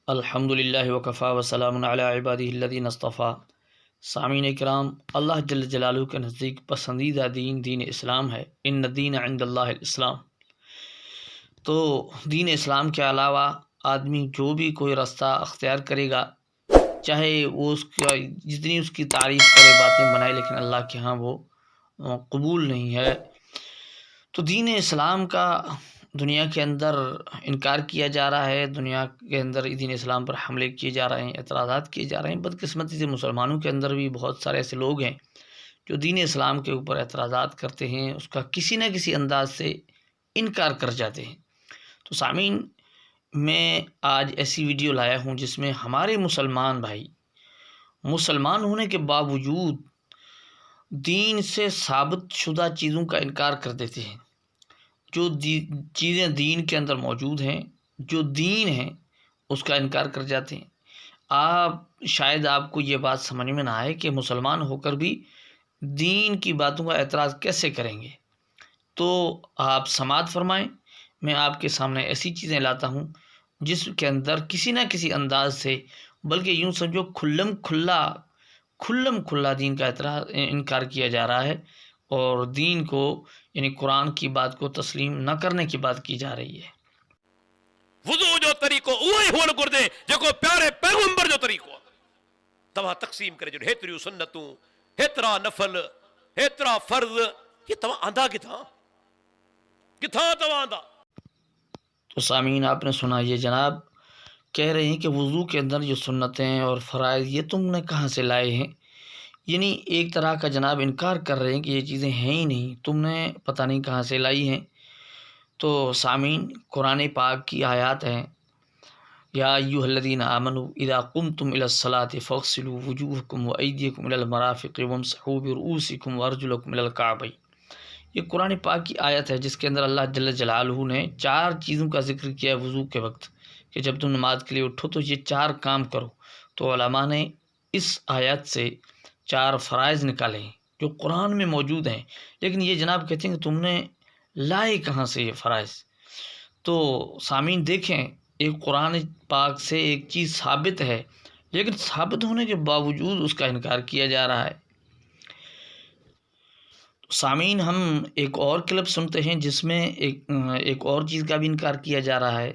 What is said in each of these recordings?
الحمد للہ وکفا وسلام علی عبادہ الذین اصطفیٰ۔ سامعین کرام، اللہ جل جلالہ کے نزدیک پسندیدہ دین اسلام ہے۔ ان الدین عند اللہ الاسلام۔ تو دین اسلام کے علاوہ آدمی جو بھی کوئی رستہ اختیار کرے گا، چاہے وہ اس کا جتنی اس کی تعریف کرے، باتیں بنائے، لیکن اللہ کے ہاں وہ قبول نہیں ہے۔ تو دین اسلام کا دنیا کے اندر انکار کیا جا رہا ہے، دنیا کے اندر دین اسلام پر حملے کیے جا رہے ہیں، اعتراضات کیے جا رہے ہیں۔ بدقسمتی سے مسلمانوں کے اندر بھی بہت سارے ایسے لوگ ہیں جو دین اسلام کے اوپر اعتراضات کرتے ہیں، اس کا کسی نہ کسی انداز سے انکار کر جاتے ہیں۔ تو سامعین، میں آج ایسی ویڈیو لایا ہوں جس میں ہمارے مسلمان بھائی مسلمان ہونے کے باوجود دین سے ثابت شدہ چیزوں کا انکار کر دیتے ہیں۔ جو چیزیں دین کے اندر موجود ہیں، جو دین ہیں، اس کا انکار کر جاتے ہیں۔ شاید آپ کو یہ بات سمجھ میں نہ آئے کہ مسلمان ہو کر بھی دین کی باتوں کا اعتراض کیسے کریں گے۔ تو آپ سماعت فرمائیں، میں آپ کے سامنے ایسی چیزیں لاتا ہوں جس کے اندر کسی نہ کسی انداز سے، بلکہ یوں سمجھو کھلم کھلا دین کا انکار کیا جا رہا ہے، اور دین کو یعنی قرآن کی بات کو تسلیم نہ کرنے کی بات کی جا رہی ہے۔ وضو جو طریقو اوہی ہون گردے جکو پیارے پیغمبر جو طریقو تمہا تقسیم کرے جو ہیتریو سنتوں، ہیترا نفل، ہیترا فرض، یہ تمہا آندھا کتھا تمہا آندھا۔ تو سامعین، آپ نے سنا، یہ جناب کہہ رہے ہیں کہ وضو کے اندر جو سنتیں اور فرائض یہ تم نے کہاں سے لائے ہیں؟ یعنی ایک طرح کا جناب انکار کر رہے ہیں کہ یہ چیزیں ہیں ہی نہیں، تم نے پتہ نہیں کہاں سے لائی ہیں۔ تو سامعین، قرآن پاک کی آیات ہیں، یا ایھا الذین آمنوا اذا قمتم الی الصلاۃ فاغسلوا وجوہکم وایدیکم الی المرافق وامسحوا برؤوسکم وارجلکم الی الکعبین۔ یہ قرآن پاک کی آیت ہے جس کے اندر اللہ جل جلالہ نے 4 چیزوں کا ذکر کیا ہے وضو کے وقت، کہ جب تم نماز کے لیے اٹھو تو یہ 4 کام کرو۔ تو علماء نے اس آیت سے 4 فرائض نکالے ہیں جو قرآن میں موجود ہیں، لیکن یہ جناب کہتے ہیں کہ تم نے لائے کہاں سے یہ فرائض؟ تو سامعین دیکھیں، ایک قرآن پاک سے ایک چیز ثابت ہے، لیکن ثابت ہونے کے باوجود اس کا انکار کیا جا رہا ہے۔ سامعین، ہم ایک اور کلپ سنتے ہیں جس میں ایک اور چیز کا بھی انکار کیا جا رہا ہے۔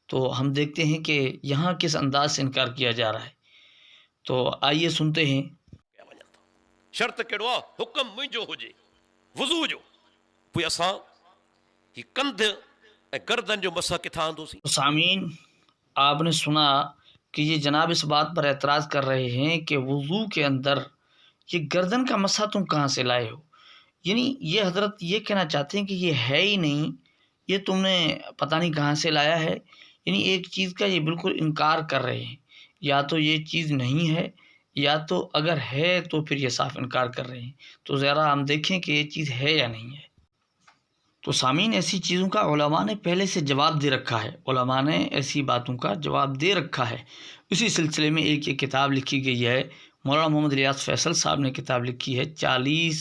تو ہم دیکھتے ہیں کہ یہاں کس انداز سے انکار کیا جا رہا ہے۔ تو آئیے سنتے ہیں۔ شرط کیڑو آ حکم منجو ہو جے وضو جو پوئی اساں ہی کندھ اے گردن جو مسا کتھاں آندو سی۔ سامعین، آپ نے سنا کہ یہ جناب اس بات پر اعتراض کر رہے ہیں کہ وضو کے اندر یہ گردن کا مسا تم کہاں سے لائے ہو؟ یعنی یہ حضرت یہ کہنا چاہتے ہیں کہ یہ ہے ہی نہیں، یہ تم نے پتہ نہیں کہاں سے لایا ہے۔ یعنی ایک چیز کا یہ بالکل انکار کر رہے ہیں، یا تو یہ چیز نہیں ہے، یا تو اگر ہے تو پھر یہ صاف انکار کر رہے ہیں۔ تو ذرا ہم دیکھیں کہ یہ چیز ہے یا نہیں ہے۔ تو سامعین، ایسی چیزوں کا علماء نے پہلے سے جواب دے رکھا ہے، علماء نے ایسی باتوں کا جواب دے رکھا ہے۔ اسی سلسلے میں ایک یہ کتاب لکھی گئی ہے، مولانا محمد الیاس فیصل صاحب نے کتاب لکھی ہے 40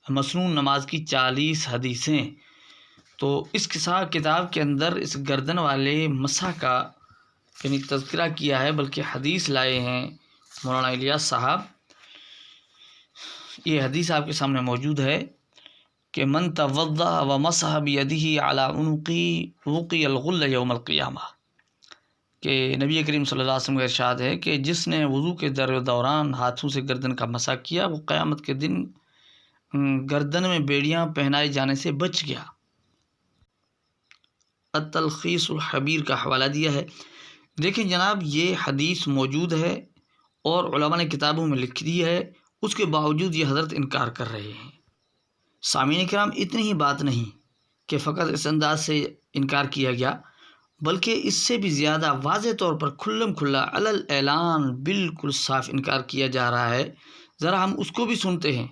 مسنون نماز کی 40 حدیثیں۔ تو اس کتاب کے اندر اس گردن والے مسح کا یعنی تذکرہ کیا ہے، بلکہ حدیث لائے ہیں مولانا الیاس صاحب۔ یہ حدیث آپ کے سامنے موجود ہے کہ من توضأ ومسح بیدہ علی عنقہ وقی الغل یوم القیامہ، کہ نبی کریم صلی اللہ علیہ وسلم کا ارشاد ہے کہ جس نے وضو کے دوران ہاتھوں سے گردن کا مسح کیا، وہ قیامت کے دن گردن میں بیڑیاں پہنائے جانے سے بچ گیا۔ التلخیص الحبیر کا حوالہ دیا ہے۔ دیکھیں جناب، یہ حدیث موجود ہے اور علماء نے کتابوں میں لکھ دی ہے، اس کے باوجود یہ حضرت انکار کر رہے ہیں۔ سامعین کرام، اتنی ہی بات نہیں کہ فقط اس انداز سے انکار کیا گیا، بلکہ اس سے بھی زیادہ واضح طور پر کھلم کھلا علی الاعلان بالکل صاف انکار کیا جا رہا ہے۔ ذرا ہم اس کو بھی سنتے ہیں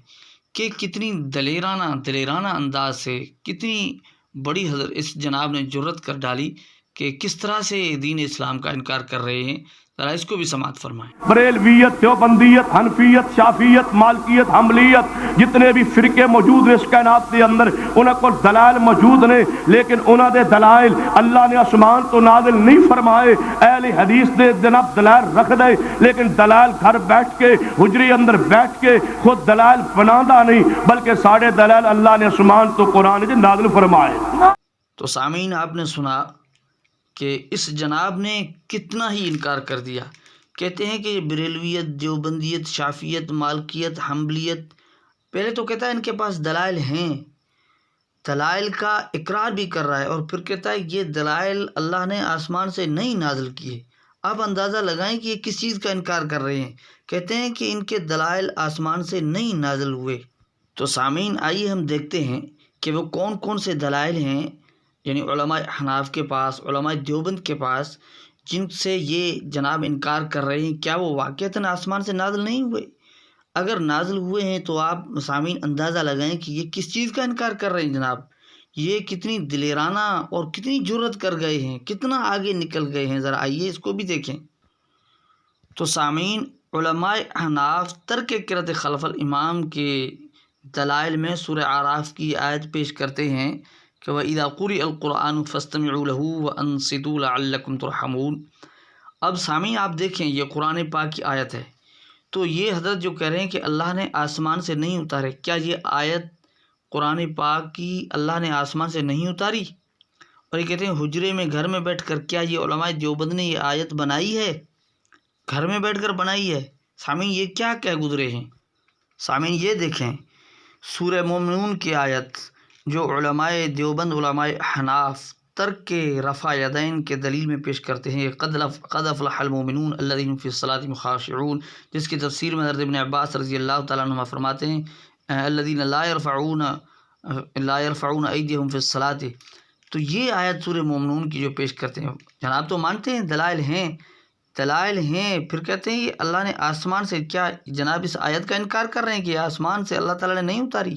کہ کتنی دلیرانہ انداز سے، کتنی بڑی حضرت اس جناب نے جرأت کر ڈالی کہ کس طرح سے دین اسلام کا انکار کر رہے ہیں۔ ذرا اس کو بھی سماعت فرمائیں۔ بریلویت، دیوبندیت، حنفیت، شافیت، مالکیت، حنبلیت، جتنے بھی فرقے موجود نے اس کائنات کے اندر، انہاں کو دلائل موجود نے، لیکن انہاں دے دلائل اللہ نے آسمان تو نازل نہیں فرمائے، اہل حدیث دے جناب دلائل رکھ دے، لیکن دلائل گھر بیٹھ کے حجری اندر بیٹھ کے خود دلائل بنادا نہیں، بلکہ ساڑھے دلائل اللہ نے آسمان تو قرآن جو نازل فرمائے۔ تو سامعین، آپ نے سنا کہ اس جناب نے کتنا ہی انکار کر دیا۔ کہتے ہیں کہ بریلویت، دیوبندیت، شافیت، مالکیت، حنبلیت، پہلے تو کہتا ہے ان کے پاس دلائل ہیں، دلائل کا اقرار بھی کر رہا ہے، اور پھر کہتا ہے یہ دلائل اللہ نے آسمان سے نہیں نازل کیے۔ آپ اندازہ لگائیں کہ یہ کس چیز کا انکار کر رہے ہیں۔ کہتے ہیں کہ ان کے دلائل آسمان سے نہیں نازل ہوئے۔ تو سامعین، آئیے ہم دیکھتے ہیں کہ وہ کون کون سے دلائل ہیں، یعنی علماء احناف کے پاس، علماء دیوبند کے پاس، جن سے یہ جناب انکار کر رہے ہیں، کیا وہ واقعتاً آسمان سے نازل نہیں ہوئے؟ اگر نازل ہوئے ہیں تو آپ سامعین اندازہ لگائیں کہ یہ کس چیز کا انکار کر رہے ہیں جناب۔ یہ کتنی دلیرانہ اور کتنی جرأت کر گئے ہیں، کتنا آگے نکل گئے ہیں، ذرا آئیے اس کو بھی دیکھیں۔ تو سامعین، علماء احناف ترک قرأت خلف الامام کے دلائل میں سورہ اعراف کی آیت پیش کرتے ہیں کہ وَإِذَا قُرِئَ الْقُرْآنُ فَاسْتَمِعُوا لَهُ وَأَنصِتُوا لَعَلَّكُمْ تُرْحَمُونَ۔ اب سامعین، آپ دیکھیں، یہ قرآن پاک کی آیت ہے، تو یہ حضرت جو کہہ رہے ہیں کہ اللہ نے آسمان سے نہیں اتارے، کیا یہ آیت قرآن پاک کی اللہ نے آسمان سے نہیں اتاری؟ اور یہ کہتے ہیں حجرے میں گھر میں بیٹھ کر، کیا یہ علماء دیوبند نے یہ آیت بنائی ہے؟ گھر میں بیٹھ کر بنائی ہے؟ سامعین، یہ کیا کہہ گزرے ہیں؟ سامعین، یہ دیکھیں سورہ مومنون کی آیت، جو علماء دیوبند، علماء حناف ترک رفع یدین کے دلیل میں پیش کرتے ہیں، قد افلح المؤمنون الذین فی الصلاۃ خاشعون، جس کی تفسیر میں حضرت ابن عباس رضی اللہ تعالیٰ عنہ فرماتے ہیں الذین لا یرفعون ایدیہم فی الصلاۃ۔ تو یہ آیت سورہ مومنون کی جو پیش کرتے ہیں، جناب تو مانتے ہیں دلائل ہیں، دلائل ہیں، پھر کہتے ہیں کہ اللہ نے آسمان سے، کیا جناب اس آیت کا انکار کر رہے ہیں کہ آسمان سے اللہ تعالیٰ نے نہیں اتاری؟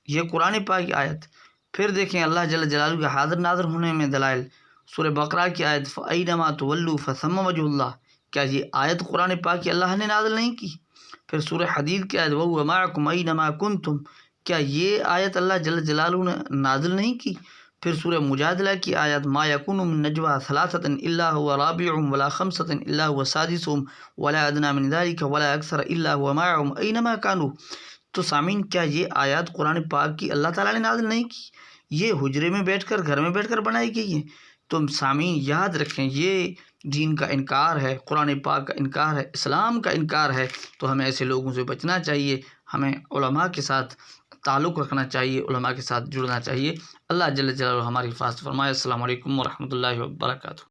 یہ قرآن پاک کی آیت۔ پھر دیکھیں اللہ جل جلالہ کے حاضر ناظر ہونے میں دلائل، سورہ بقرہ کی آیت فَأَيْنَمَا تُوَلُّوا فَثَمَّ وَجْهُ اللَّهِ، کیا یہ آیت قرآن پاک کی اللہ نے نازل نہیں کی؟ پھر سورہ حدید کی آیت وَهُوَ مَعَكُمْ أَيْنَمَا كُنْتُمْ، کیا یہ آیت اللہ جل جلالہ نے نازل نہیں کی؟ پھر سورہ مجادلہ کی آیت ما یکون من نجوى ثلاثة الا هو رابعهم ولا خمسة الا هو سادسهم ولا ادنى من ذلك ولا اکثر الا هو معهم اينما كانوا۔ تو سامعین، کیا یہ آیات قرآن پاک کی اللہ تعالیٰ نے نازل نہیں کی؟ یہ حجرے میں بیٹھ کر، گھر میں بیٹھ کر بنائی گئی ہیں۔ تو سامعین یاد رکھیں، یہ دین کا انکار ہے، قرآن پاک کا انکار ہے، اسلام کا انکار ہے۔ تو ہمیں ایسے لوگوں سے بچنا چاہیے، ہمیں علماء کے ساتھ تعلق رکھنا چاہیے، علماء کے ساتھ جڑنا چاہیے۔ اللہ جل جلالہ ہماری حفاظت فرمائے۔ السلام علیکم ورحمۃ اللہ وبرکاتہ۔